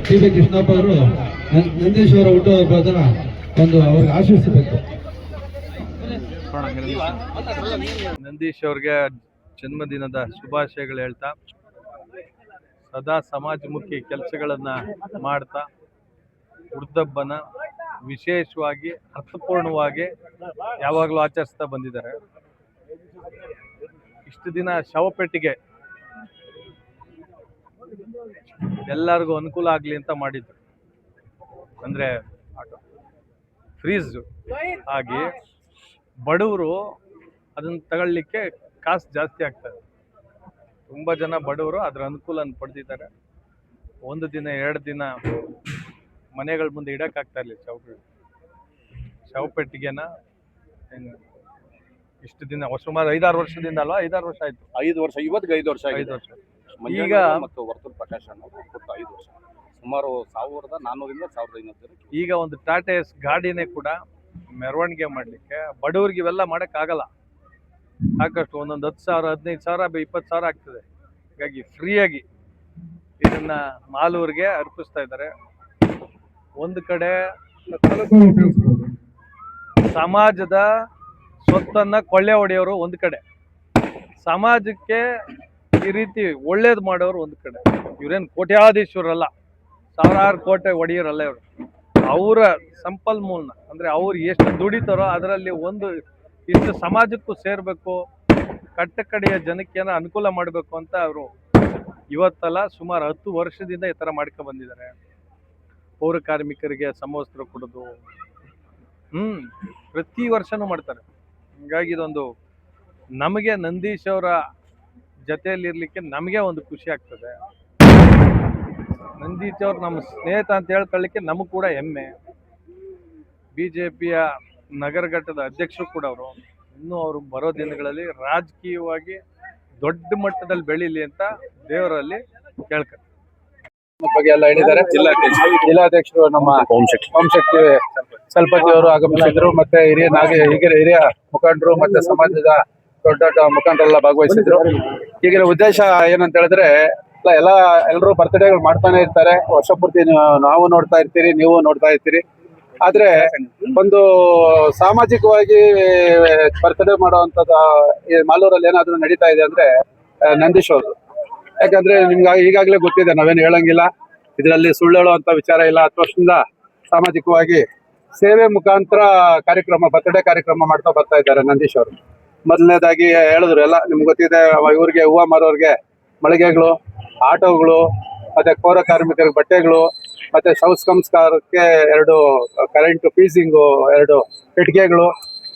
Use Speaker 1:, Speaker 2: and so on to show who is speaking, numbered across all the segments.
Speaker 1: TB. Krishnappa ಅವರು ನಂದೀಶ್ ಅವರ ಹುಟ್ಟುಹಬ್ಬದ ಒಂದು ಅವ್ರಿಗೆ ಆಶೀರ್ಸಬೇಕು.
Speaker 2: ನಂದೀಶ್ ಅವ್ರಿಗೆ ಜನ್ಮದಿನದ ಶುಭಾಶಯಗಳು ಹೇಳ್ತಾ, ಸದಾ ಸಮಾಜಮುಖಿ ಕೆಲಸಗಳನ್ನ ಮಾಡ್ತಾ ವೃದ್ಧಬ್ಬನ ವಿಶೇಷವಾಗಿ ಅರ್ಥಪೂರ್ಣವಾಗಿ ಯಾವಾಗಲೂ ಆಚರಿಸ್ತಾ ಬಂದಿದ್ದಾರೆ. ಇಷ್ಟು ದಿನ ಶವಪೆಟ್ಟಿಗೆ ಎಲ್ಲರಿಗೂ ಅನುಕೂಲ ಆಗಲಿ ಅಂತ ಮಾಡಿದ್ರು. ಅಂದರೆ ಫ್ರೀಜ್ ಆಗಿ ಬಡವರು ಅದನ್ನು ತಗೊಳ್ಳಿಕ್ಕೆ ಕಾಸು ಜಾಸ್ತಿ ಆಗ್ತದೆ. ತುಂಬ ಜನ ಬಡವರು ಅದರ ಅನುಕೂಲ ಪಡೆದಿದ್ದಾರೆ. ಒಂದು ದಿನ 2 ದಿನ ಮನೆಗಳ ಮುಂದೆ ಇಡೋಕ್ಕಾಗ್ತಾ ಇರಲಿಲ್ಲ ಶವಪೆಟ್ಟಿಗೆನ. ಇಷ್ಟು ದಿನ ಸುಮಾರು 5-6 ವರ್ಷದಿಂದ ಅಲ್ವಾ? 5-6 ವರ್ಷ ಆಯ್ತು.
Speaker 3: 5 ವರ್ಷ, ಇವತ್ತಿಗೆ 5 ವರ್ಷ.
Speaker 2: 5 ವರ್ಷ.
Speaker 3: ಈಗ ಮತ್ತು ವರ್ತೂರ್ ಪ್ರಕಾಶ್ ಅಣ್ಣ 5 ವರ್ಷ, ಸುಮಾರು 1400ರಿಂದ 1500.
Speaker 2: ಈಗ ಒಂದು ಟಾಟಾ ಎಸ್ ಗಾಡಿನೇ ಕೂಡ ಮೆರವಣಿಗೆ ಮಾಡಲಿಕ್ಕೆ ಬಡವರಿಗೆ ಇವೆಲ್ಲ ಮಾಡೋಕ್ಕಾಗಲ್ಲ. ಸಾಕಷ್ಟು ಒಂದೊಂದು 10,000, 15,000, 20,000 ಆಗ್ತದೆ. ಹೀಗಾಗಿ ಫ್ರೀಯಾಗಿ ಇದನ್ನ ಮಾಲೂರಿಗೆ ಅರ್ಪಿಸ್ತಾ ಇದ್ದಾರೆ. ಒಂದು ಕಡೆ ಸಮಾಜದ ಸ್ವತ್ತನ್ನ ಕೊಳ್ಳೆ ಹೊಡೆಯೋರು ಒಂದು ಕಡೆ, ಸಮಾಜಕ್ಕೆ ಈ ರೀತಿ ಒಳ್ಳೇದು ಮಾಡೋರು ಒಂದು ಕಡೆ. ಇವ್ರೇನು ಕೋಟ್ಯಾಧೀಶ್ವರಲ್ಲ, ಸಾವಿರಾರು ಕೋಟೆ ಒಡೆಯೋರಲ್ಲ ಇವರು. ಅವರ ಸಂಪನ್ಮೂಲನ ಅಂದರೆ ಅವ್ರು ಎಷ್ಟು ದುಡಿತಾರೋ ಅದರಲ್ಲಿ ಒಂದು ಇಷ್ಟು ಸಮಾಜಕ್ಕೂ ಸೇರಬೇಕು, ಕಟ್ಟಕಡೆಯ ಜನಕ್ಕೆ ಏನೋ ಅನುಕೂಲ ಮಾಡಬೇಕು ಅಂತ ಅವರು ಇವತ್ತಲ್ಲ ಸುಮಾರು 10 ವರ್ಷದಿಂದ ಈ ಥರ ಮಾಡ್ಕೊಂಡು ಬಂದಿದ್ದಾರೆ. ಪೌರ ಕಾರ್ಮಿಕರಿಗೆ ಸಮವಸ್ತ್ರ ಕೊಡೋದು ಪ್ರತಿ ವರ್ಷನೂ ಮಾಡ್ತಾರೆ. ಹೀಗಾಗಿ ಇದೊಂದು ನಮಗೆ ನಂದೀಶ್ ಅವರ ಜೊತೆಯಲ್ಲಿರ್ಲಿಕ್ಕೆ ನಮಗೆ ಒಂದು ಖುಷಿ ಆಗ್ತದೆ. ನಂದೀಶ್ ಅವ್ರು ನಮ್ಮ ಸ್ನೇಹಿತ ಅಂತ ಹೇಳ್ಕೊಳ್ಳಿಕ್ಕೆ ನಮಗೂ ಕೂಡ ಹೆಮ್ಮೆ. BJPಯ ನಗರ ಘಟ್ಟದ ಅಧ್ಯಕ್ಷರು ಕೂಡ ಅವರು. ಇನ್ನೂ ಅವರು ಬರೋ ದಿನಗಳಲ್ಲಿ ರಾಜಕೀಯವಾಗಿ ದೊಡ್ಡ ಮಟ್ಟದಲ್ಲಿ ಬೆಳೀಲಿ ಅಂತ ದೇವರಲ್ಲಿ ಕೇಳ್ತಾರೆ.
Speaker 4: ಬಗ್ಗೆ ಎಲ್ಲ ಹೇಳಿದ್ದಾರೆ. ಜಿಲ್ಲಾಧ್ಯಕ್ಷರು ನಮ್ಮ ಓಂಶಕ್ತಿ ಸಲ್ಪತಿ ಅವರು ಆಗಮಿಸಿದ್ರು. ಮತ್ತೆ ಹಿರಿಯ ಮುಖಂಡರು ಮತ್ತೆ ಸಮಾಜದ ದೊಡ್ಡ ದೊಡ್ಡ ಮುಖಂಡರೆಲ್ಲ ಭಾಗವಹಿಸಿದ್ರು. ಈಗಿನ ಉದ್ದೇಶ ಏನಂತ ಹೇಳಿದ್ರೆ ಎಲ್ಲರೂ ಬರ್ತ್ಡೇಗಳು ಮಾಡ್ತಾನೆ ಇರ್ತಾರೆ. ವರ್ಷ ಪೂರ್ತಿ ನಾವು ನೋಡ್ತಾ ಇರ್ತೀರಿ, ನೀವು ನೋಡ್ತಾ ಇರ್ತೀರಿ. ಆದ್ರೆ ಒಂದು ಸಾಮಾಜಿಕವಾಗಿ ಬರ್ತ್ಡೇ ಮಾಡುವಂತದ್ದು ಈ ಮಾಲೂರಲ್ಲಿ ಏನಾದ್ರು ನಡೀತಾ ಇದೆ ಅಂದ್ರೆ ನಂದೀಶ್ ಅವರು. ಯಾಕಂದ್ರೆ ನಿಮ್ಗೆ ಈಗಾಗಲೇ ಗೊತ್ತಿದೆ, ನಾವೇನು ಹೇಳಂಗಿಲ್ಲ, ಇದರಲ್ಲಿ ಸುಳ್ಳು ಹೇಳುವಂತ ವಿಚಾರ ಇಲ್ಲ. 10 ವರ್ಷದಿಂದ ಸಾಮಾಜಿಕವಾಗಿ ಸೇವೆ ಮುಖಾಂತರ ಬರ್ತ್ಡೇ ಕಾರ್ಯಕ್ರಮ ಮಾಡ್ತಾ ಬರ್ತಾ ಇದ್ದಾರೆ ನಂದೀಶ್ ಅವರು. ಮೊದಲನೇದಾಗಿ ಹೇಳಿದ್ರು ಎಲ್ಲ ನಿಮ್ಗೆ ಗೊತ್ತಿದೆ, ಇವ್ರಿಗೆ ಹೂವು ಮಾರೋರ್ಗೆ ಮಳಿಗೆಗಳು, ಆಟೋಗಳು, ಮತ್ತೆ ಪೌರ ಕಾರ್ಮಿಕರಿಗೆ ಬಟ್ಟೆಗಳು, ಮತ್ತೆ ಶವ ಸಂಸ್ಕಾರಕ್ಕೆ 2 ಕರೆಂಟ್ ಫೀಸಿಂಗು, 2 ಪೆಟ್ಟಿಗೆಗಳು,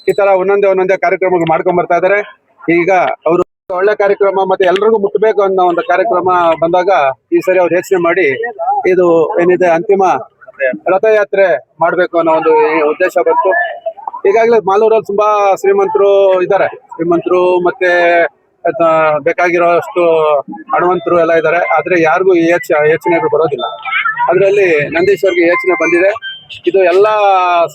Speaker 4: ಈ ತರ ಒಂದೊಂದೇ ಕಾರ್ಯಕ್ರಮಗಳು ಮಾಡ್ಕೊಂಡ್ ಬರ್ತಾ ಇದಾರೆ. ಈಗ ಅವರು ಒಳ್ಳೆ ಕಾರ್ಯಕ್ರಮ ಮತ್ತೆ ಎಲ್ರಿಗೂ ಮುಟ್ಟಬೇಕು ಅನ್ನೋ ಒಂದು ಕಾರ್ಯಕ್ರಮ ಬಂದಾಗ ಈ ಸರಿ ಅವ್ರು ಯೋಚನೆ ಮಾಡಿ ಇದು ಏನಿದೆ ಅಂತಿಮ ರಥಯಾತ್ರೆ ಮಾಡ್ಬೇಕು ಅನ್ನೋ ಒಂದು ಉದ್ದೇಶ ಬಂತು. ಈಗಾಗಲೇ ಮಾಲೂರಲ್ಲಿ ತುಂಬಾ ಶ್ರೀಮಂತರು ಇದ್ದಾರೆ, ಮತ್ತೆ ಬೇಕಾಗಿರೋಷ್ಟು ಹಣವಂತರು ಎಲ್ಲ ಇದ್ದಾರೆ. ಆದ್ರೆ ಯಾರಿಗೂ ಈ ಯೋಚನೆಗಳು ಬರೋದಿಲ್ಲ. ಅದರಲ್ಲಿ ನಂದೀಶ್ ಅವ್ರಿಗೆ ಯೋಚನೆ ಬಂದಿದೆ. ಇದು ಎಲ್ಲಾ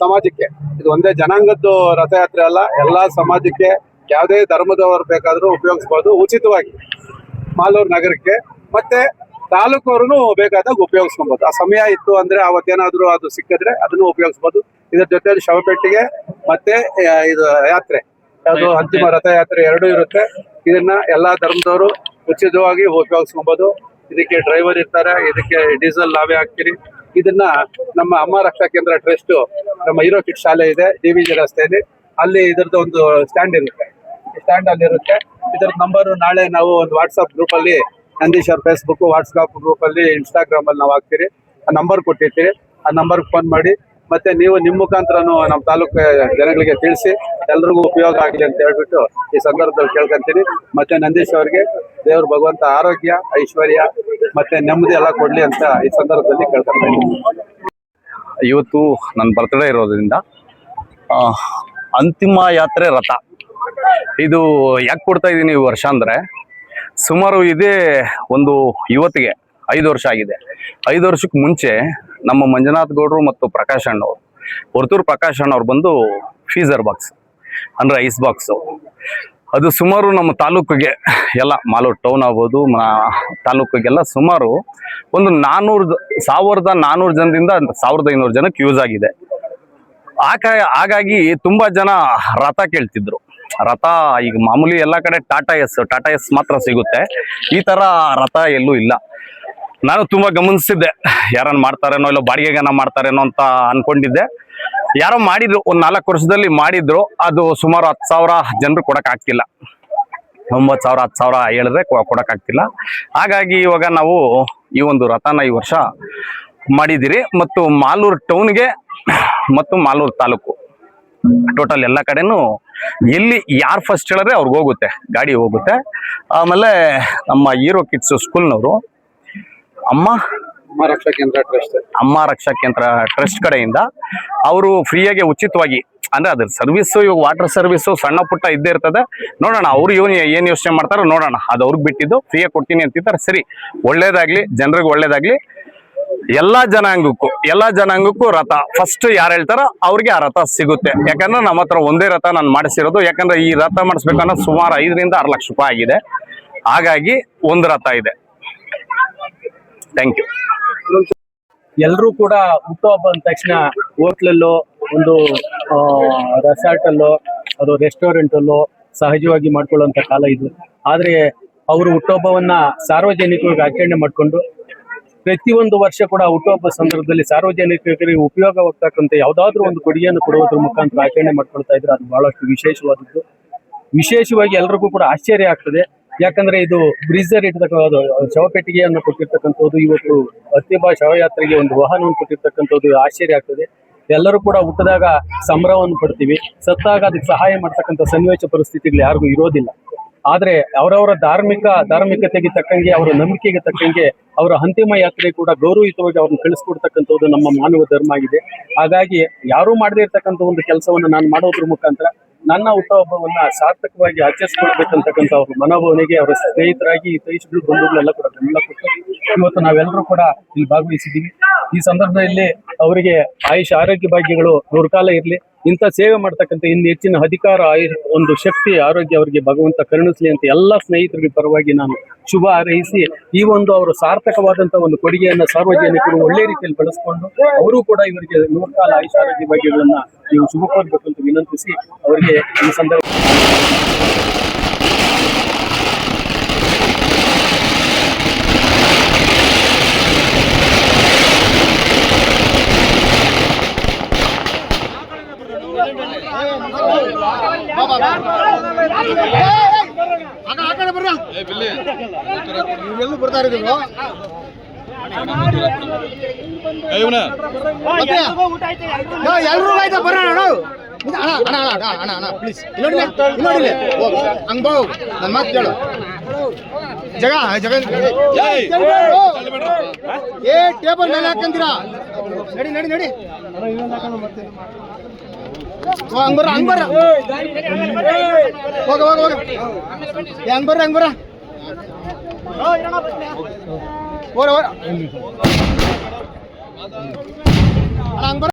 Speaker 4: ಸಮಾಜಕ್ಕೆ, ಇದು ಒಂದೇ ಜನಾಂಗದ್ದು ರಥಯಾತ್ರೆ ಅಲ್ಲ, ಎಲ್ಲಾ ಸಮಾಜಕ್ಕೆ, ಯಾವುದೇ ಧರ್ಮದವರು ಬೇಕಾದ್ರೂ ಉಪಯೋಗಿಸ್ಬೋದು ಉಚಿತವಾಗಿ. ಮಾಲೂರು ನಗರಕ್ಕೆ ಮತ್ತೆ ತಾಲೂಕವ್ರು ಬೇಕಾದಾಗ ಉಪಯೋಗಿಸ್ಕೊಬಹುದು. ಆ ಸಮಯ ಇತ್ತು ಅಂದ್ರೆ ಅವತ್ತೇನಾದ್ರೂ ಅದು ಸಿಕ್ಕಿದ್ರೆ ಅದನ್ನು ಉಪಯೋಗಿಸ್ಬೋದು. ಇದ್ರ ಜೊತೆ ಶವಪೆಟ್ಟಿಗೆ ಮತ್ತೆ ಇದು ಯಾತ್ರೆ, ಯಾವುದು ಅಂತಿಮ ರಥಯಾತ್ರೆ 2 ಇರುತ್ತೆ. ಇದನ್ನ ಎಲ್ಲಾ ಧರ್ಮದವರು ಉಚಿತವಾಗಿ ಉಪಯೋಗಿಸ್ಕೊಬಹುದು. ಇದಕ್ಕೆ ಡ್ರೈವರ್ ಇರ್ತಾರೆ, ಇದಕ್ಕೆ ಡೀಸೆಲ್ ನಾವೇ ಹಾಕ್ತೀರಿ. ಇದನ್ನ ನಮ್ಮ ಅಮ್ಮ ರಕ್ಷಾ ಕೇಂದ್ರ ಟ್ರಸ್ಟ್, ನಮ್ಮ ಹೀರೋ ಕಿಟ್ ಶಾಲೆ ಇದೆ DVG ರಸ್ತೆಯಲ್ಲಿ, ಅಲ್ಲಿ ಇದ್ರದ್ದು ಒಂದು ಸ್ಟ್ಯಾಂಡ್ ಇರುತ್ತೆ. ಸ್ಟ್ಯಾಂಡ್ ಅಲ್ಲಿ ಇರುತ್ತೆ. ಇದ್ರದ್ದು ನಂಬರ್ ನಾಳೆ ನಾವು ಒಂದು ವಾಟ್ಸ್ಆಪ್ ಗ್ರೂಪ್ ಅಲ್ಲಿ, ನಂದೀಶ್ ಅವ್ರ ಫೇಸ್ಬುಕ್, ವಾಟ್ಸ್ಆಪ್ ಗ್ರೂಪ್ ಅಲ್ಲಿ, ಇನ್ಸ್ಟಾಗ್ರಾಮ್ ಅಲ್ಲಿ ನಾವು ಹಾಕ್ತೀರಿ. ಆ ನಂಬರ್ ಕೊಟ್ಟಿರ್ತೀರಿ. ಆ ನಂಬರ್ಗೆ ಫೋನ್ ಮಾಡಿ ಮತ್ತೆ ನೀವು ನಿಮ್ಮ ಮುಖಾಂತರನು ನಮ್ಮ ತಾಲೂಕು ಜನಗಳಿಗೆ ತಿಳಿಸಿ ಎಲ್ರಿಗೂ ಉಪಯೋಗ ಆಗಲಿ ಅಂತ ಹೇಳ್ಬಿಟ್ಟು ಈ ಸಂದರ್ಭದಲ್ಲಿ ಕೇಳ್ಕೊಂತೀನಿ. ಮತ್ತೆ ನಂದೀಶ್ ಅವ್ರಿಗೆ ದೇವ್ರ ಭಗವಂತ ಆರೋಗ್ಯ, ಐಶ್ವರ್ಯ ಮತ್ತೆ ನೆಮ್ಮದಿ ಎಲ್ಲ ಕೊಡ್ಲಿ ಅಂತ ಈ ಸಂದರ್ಭದಲ್ಲಿ ಕೇಳ್ಕೊಂತೀನಿ.
Speaker 3: ಇವತ್ತು ನನ್ನ ಬರ್ತ್ಡೇ ಇರೋದ್ರಿಂದ ಅಂತಿಮ ಯಾತ್ರೆ ರಥ ಇದು ಯಾಕೆ ಕೊಡ್ತಾ ಇದ್ದೀನಿ ಈ ವರ್ಷ ಅಂದ್ರೆ, ಸುಮಾರು ಇದೇ ಒಂದು ಇವತ್ತಿಗೆ 5 ವರ್ಷ ಆಗಿದೆ. 5 ವರ್ಷಕ್ಕೆ ಮುಂಚೆ ನಮ್ಮ ಮಂಜುನಾಥ್ ಗೌಡರು ಮತ್ತು ಪ್ರಕಾಶ್ ಅಣ್ಣವ್ರು, ವರ್ತೂರ್ ಪ್ರಕಾಶ್ ಅಣ್ಣವ್ರು ಬಂದು ಫೀಸರ್ ಬಾಕ್ಸ್ ಅಂದ್ರೆ ಐಸ್ ಬಾಕ್ಸು ಅದು ಸುಮಾರು ನಮ್ಮ ತಾಲೂಕಿಗೆ ಎಲ್ಲ ಮಾಲೂರು ಟೌನ್ ಆಗ್ಬೋದು ತಾಲೂಕಿಗೆಲ್ಲ ಸುಮಾರು ಒಂದು 1400 ಜನದಿಂದ 1500 ಜನಕ್ಕೆ ಯೂಸ್ ಆಗಿದೆ. ಹಾಗಾಗಿ ತುಂಬಾ ಜನ ರಥ ಕೇಳ್ತಿದ್ರು. ರಥ ಈಗ ಮಾಮೂಲಿ ಎಲ್ಲ ಕಡೆ ಟಾಟಾ ಎಸ್ ಮಾತ್ರ ಸಿಗುತ್ತೆ, ಈ ತರ ರಥ ಎಲ್ಲೂ ಇಲ್ಲ. ನಾನು ತುಂಬಾ ಗಮನಿಸಿದ್ದೆ, ಯಾರನ್ನ ಮಾಡ್ತಾರೇನೋ ಇಲ್ಲ ಬಾಡಿಗೆಗನ ಮಾಡ್ತಾರೇನೋ ಅಂತ ಅನ್ಕೊಂಡಿದ್ದೆ. ಯಾರೋ ಮಾಡಿದ್ರು, ಒಂದ್ 4 ವರ್ಷದಲ್ಲಿ ಮಾಡಿದ್ರು. ಅದು ಸುಮಾರು 10,000 ಜನರು ಕೊಡಕ್ ಆಗ್ತಿಲ್ಲ. 9,000 10,000 ಹೇಳಿದ್ರೆ ಕೊಡಕ್ ಆಗ್ತಿಲ್ಲ. ಹಾಗಾಗಿ ಇವಾಗ ನಾವು ಈ ಒಂದು ರಥನ ಈ ವರ್ಷ ಮಾಡಿದಿರಿ. ಮತ್ತು ಮಾಲೂರು ಟೌನ್ಗೆ ಮತ್ತು ಮಾಲೂರು ತಾಲೂಕು ಟೋಟಲ್ ಎಲ್ಲ ಕಡೆನೂ ಎಲ್ಲಿ ಯಾರು ಫಸ್ಟ್ ಹೇಳಿದ್ರೆ ಅವ್ರಿಗೆ ಹೋಗುತ್ತೆ, ಗಾಡಿ ಹೋಗುತ್ತೆ. ಆಮೇಲೆ ನಮ್ಮ ಹೀರೋ ಕಿಡ್ಸ್ ಸ್ಕೂಲ್ನವರು ಅಮ್ಮ ರಕ್ಷಾ ಕೇಂದ್ರ ಟ್ರಸ್ಟ್ ಕಡೆಯಿಂದ ಅವರು ಫ್ರೀಯಾಗಿ ಉಚಿತವಾಗಿ, ಅಂದ್ರೆ ಅದ್ರ ಸರ್ವಿಸ್, ಇವಾಗ ವಾಟರ್ ಸರ್ವಿಸ್ ಸಣ್ಣ ಪುಟ್ಟ ಇದ್ದೇ ಇರ್ತದೆ. ನೋಡೋಣ ಅವ್ರು ಏನ್ ಯೋಚನೆ ಮಾಡ್ತಾರೋ ನೋಡೋಣ, ಅದು ಅವ್ರಿಗೆ ಬಿಟ್ಟಿದ್ದು. ಫ್ರೀಯಾಗಿ ಕೊಡ್ತೀನಿ ಅಂತಿದ್ದಾರೆ. ಸರಿ, ಒಳ್ಳೇದಾಗ್ಲಿ, ಜನರಿಗೆ ಒಳ್ಳೇದಾಗ್ಲಿ. ಎಲ್ಲಾ ಜನಾಂಗಕ್ಕೂ ರಥ ಫಸ್ಟ್ ಯಾರು ಹೇಳ್ತಾರೋ ಅವ್ರಿಗೆ ಆ ರಥ ಸಿಗುತ್ತೆ. ಯಾಕಂದ್ರೆ ನಮ್ಮ ಹತ್ರ ಒಂದೇ ರಥ ನಾನು ಮಾಡಿಸಿರೋದು. ಯಾಕಂದ್ರೆ ಈ ರಥ ಮಾಡಿಸ್ಬೇಕನ್ನೋ ಸುಮಾರು 5 ರಿಂದ 6 ಲಕ್ಷ ರೂಪಾಯಿ ಆಗಿದೆ. ಹಾಗಾಗಿ ಒಂದು ರಥ ಇದೆ. Thank you.
Speaker 5: ಎಲ್ಲರೂ ಕೂಡ ಹುಟ್ಟುಹಬ್ಬ ಅಂದ ತಕ್ಷಣ ಹೋಟ್ಲಲ್ಲೋ ಒಂದು ರೆಸಾರ್ಟ್ ಅಲ್ಲೋ ಅದು ರೆಸ್ಟೋರೆಂಟ್ ಅಲ್ಲೋ ಸಹಜವಾಗಿ ಮಾಡ್ಕೊಳ್ಳುವಂತ ಕಾಲ ಇದು. ಆದ್ರೆ ಅವರು ಹುಟ್ಟುಹಬ್ಬವನ್ನ ಸಾರ್ವಜನಿಕರಿಗೆ ಆಚರಣೆ ಮಾಡಿಕೊಂಡು ಪ್ರತಿಯೊಂದು ವರ್ಷ ಕೂಡ ಹುಟ್ಟುಹಬ್ಬ ಸಂದರ್ಭದಲ್ಲಿ ಸಾರ್ವಜನಿಕರಿಗೆ ಉಪಯೋಗವಾಗ್ತಕ್ಕಂಥ ಯಾವ್ದಾದ್ರು ಒಂದು ಕೊಡುಗೆಯನ್ನು ಕೊಡುವುದ್ರ ಮುಖಾಂತರ ಆಚರಣೆ ಮಾಡ್ಕೊಳ್ತಾ ಇದ್ರೆ ಅದು ಬಹಳಷ್ಟು ವಿಶೇಷವಾದದ್ದು. ವಿಶೇಷವಾಗಿ ಎಲ್ರಿಗೂ ಕೂಡ ಆಶ್ಚರ್ಯ ಆಗ್ತದೆ. ಯಾಕಂದ್ರೆ ಇದು ಬ್ರಿಜರ್ ಇರ್ತಕ್ಕಂಥದ್ದು, ಶವಪೆಟ್ಟಿಗೆಯನ್ನು ಕೊಟ್ಟಿರ್ತಕ್ಕಂಥದ್ದು, ಇವತ್ತು ಅತ್ಯಭಾ ಶವಯಾತ್ರೆಗೆ ಒಂದು ವಾಹನವನ್ನು ಕೊಟ್ಟಿರ್ತಕ್ಕಂಥದ್ದು ಆಶ್ಚರ್ಯ ಆಗ್ತದೆ. ಎಲ್ಲರೂ ಕೂಡ ಹುಟ್ಟಿದಾಗ ಸಂಭ್ರಮವನ್ನು ಪಡ್ತೀವಿ, ಸತ್ತಾಗ ಅದಕ್ಕೆ ಸಹಾಯ ಮಾಡ್ತಕ್ಕಂಥ ಸನ್ನಿವೇಶ ಪರಿಸ್ಥಿತಿಗಳು ಯಾರಿಗೂ ಇರೋದಿಲ್ಲ. ಆದ್ರೆ ಅವರವರ ಧಾರ್ಮಿಕತೆಗೆ ತಕ್ಕಂಗೆ, ಅವರ ನಂಬಿಕೆಗೆ ತಕ್ಕಂಗೆ ಅವರ ಅಂತಿಮ ಯಾತ್ರೆ ಕೂಡ ಗೌರವಯುತವಾಗಿ ಅವ್ರನ್ನ ಕಳಿಸ್ಕೊಡ್ತಕ್ಕಂಥದ್ದು ನಮ್ಮ ಮಾನವ ಧರ್ಮ ಆಗಿದೆ. ಹಾಗಾಗಿ ಯಾರೂ ಮಾಡದೇ ಇರ್ತಕ್ಕಂಥ ಒಂದು ಕೆಲಸವನ್ನ ನಾನು ಮಾಡೋದ್ರ ಮುಖಾಂತರ ನನ್ನ ಹುಟ್ಟುಹಬ್ಬವನ್ನ ಸಾರ್ಥಕವಾಗಿ ಆಚರಿಸ್ಕೊಳ್ಬೇಕಂತಕ್ಕಂಥ ಅವ್ರ ಮನೋಭಾವನೆಗೆ ಅವರ ಸ್ನೇಹಿತರಾಗಿ ಹಿತೈಷಿಗಳು ಬಂಧುಗಳೆಲ್ಲ ಕೂಡ ಬೆಂಬಲ ಕೊಟ್ಟು ಇವತ್ತು ನಾವೆಲ್ಲರೂ ಕೂಡ ಇಲ್ಲಿ ಭಾಗವಹಿಸಿದ್ದೀವಿ. ಈ ಸಂದರ್ಭದಲ್ಲಿ ಅವರಿಗೆ ಆಯುಷ್ ಆರೋಗ್ಯ ಭಾಗ್ಯಗಳು 100 ಕಾಲ ಇರಲಿ. ಇಂಥ ಸೇವೆ ಮಾಡ್ತಕ್ಕಂಥ ಇನ್ನು ಹೆಚ್ಚಿನ ಅಧಿಕಾರ, ಒಂದು ಶಕ್ತಿ, ಆರೋಗ್ಯ ಅವರಿಗೆ ಭಗವಂತ ಕರುಣಿಸ್ಲಿ ಅಂತ ಎಲ್ಲ ಸ್ನೇಹಿತರಿಗೆ ಪರವಾಗಿ ನಾನು ಶುಭ ಹಾರೈಸಿ ಈ ಒಂದು ಅವರು ಸಾರ್ಥಕವಾದಂತಹ ಒಂದು ಕೊಡುಗೆಯನ್ನ ಸಾರ್ವಜನಿಕರು ಒಳ್ಳೆ ರೀತಿಯಲ್ಲಿ ಬಳಸ್ಕೊಂಡು ಅವರು ಕೂಡ ಇವರಿಗೆ 100 ಕಾಲ ಆಯುಷ್ ಆರೋಗ್ಯ ಭಾಗ್ಯಗಳನ್ನ ನೀವು ಶುಭ ಕೋರಬೇಕು ಅಂತ ವಿನಂತಿಸಿ ಅವರಿಗೆ ಈ ಸಂದರ್ಭ
Speaker 6: ಟೇಬಲ್ ಮೇಲೆ ಹಾಕಂತೀರಾ? ನಡಿ ಹಂಗ್ ಬರ್ರ ಹೋಗ ಹಂಗ್ ಬರ್ರ ಹಂಗ್ ಬರ್ರ